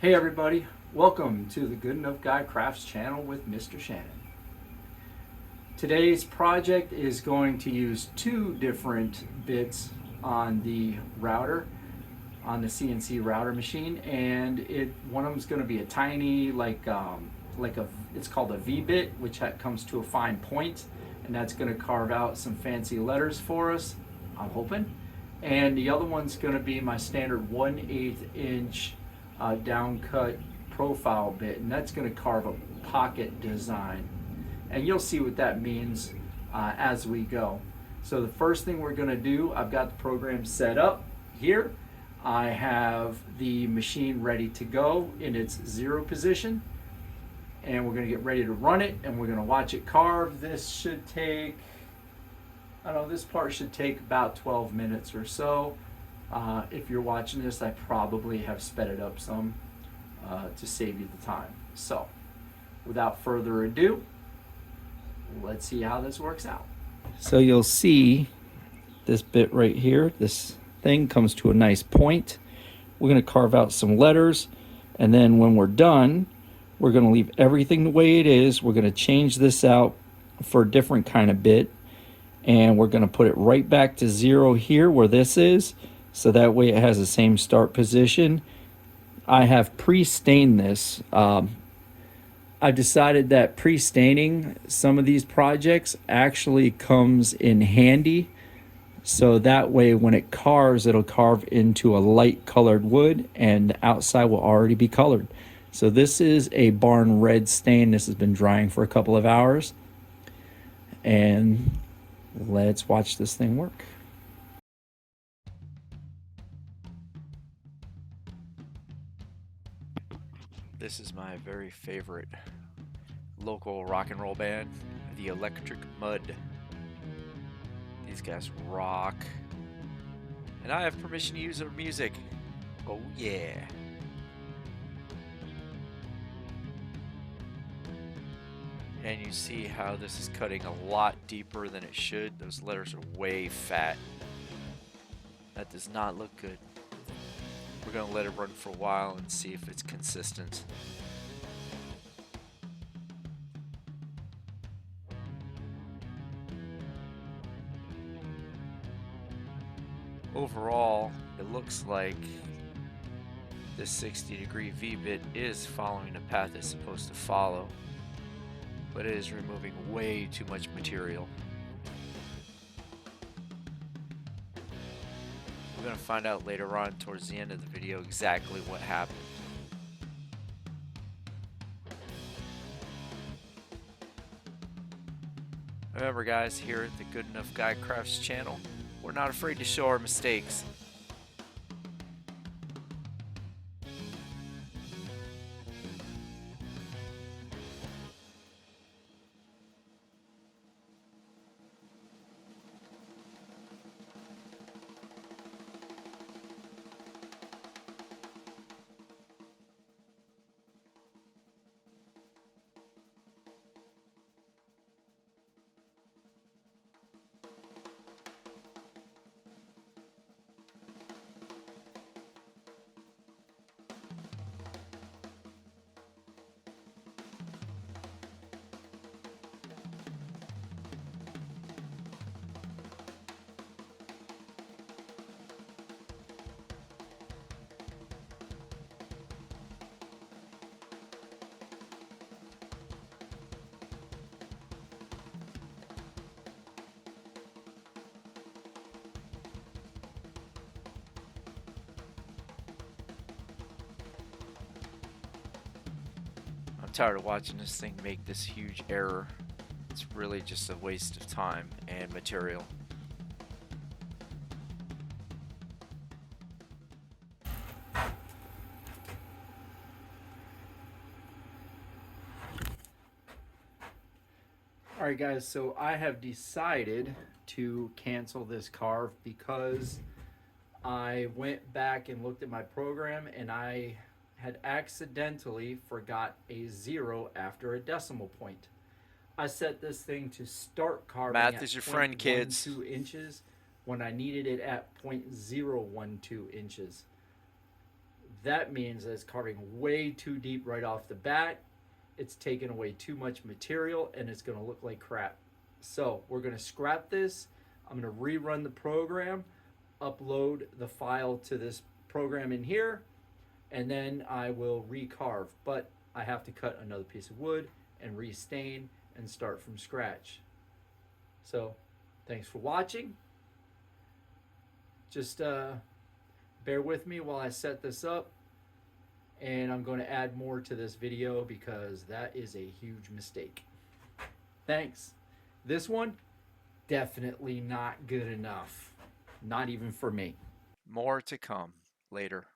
Hey everybody, welcome to the Good Enough Guy Crafts channel with Mr. Shannon. Today's project is going to use two different bits on the router, on the CNC router machine, and one of them is going to be a tiny, it's called a V bit, which comes to a fine point, and that's going to carve out some fancy letters for us, I'm hoping. And the other one's going to be my standard 1/8 inch down cut profile bit, and that's going to carve a pocket design, and you'll see what that means as we go. So the first thing we're going to do, I've got the program set up here. I have the machine ready to go in its 0 position, and we're going to get ready to run it, and we're going to watch it carve. This should take, I don't know, this part should take about 12 minutes or so. If you're watching this, I probably have sped it up some to save you the time. So, without further ado, let's see how this works out. So you'll see this bit right here, this thing comes to a nice point. We're going to carve out some letters, and then when we're done, we're going to leave everything the way it is. We're going to change this out for a different kind of bit, and we're going to put it right back to 0 here where this is. So that way it has the same start position. I have pre-stained this. I've decided that pre-staining some of these projects actually comes in handy. So that way when it carves, it'll carve into a light colored wood and the outside will already be colored. So this is a barn red stain. This has been drying for a couple of hours. And let's watch this thing work. This is my very favorite local rock and roll band, the Electric Mud. These guys rock. And I have permission to use their music. Oh yeah. And you see how this is cutting a lot deeper than it should. Those letters are way fat. That does not look good. We're going to let it run for a while and see if it's consistent. Overall, it looks like this 60-degree V-bit is following the path it's supposed to follow, but it is removing way too much material. We're going to find out later on towards the end of the video exactly what happened. Remember guys, here at the Good Enough Guy Crafts channel, we're not afraid to show our mistakes. I'm tired of watching this thing make this huge error. It's really just a waste of time and material. Alright guys, so I have decided to cancel this carve because I went back and looked at my program and I had accidentally forgot a 0 after a decimal point. I set this thing to start carving Math at is your friend, kids. 0.12 inches when I needed it at 0.012 inches. that means that it's carving way too deep right off the bat. It's taking away too much material and it's going to look like crap. So we're going to scrap this. I'm going to rerun the program, upload the file to this program in here, and then I will recarve. But I have to cut another piece of wood and restain and start from scratch. So thanks for watching. Just bear with me while I set this up, and I'm going to add more to this video because that is a huge mistake. Thanks. This one, definitely not good enough. Not even for me. More to come later.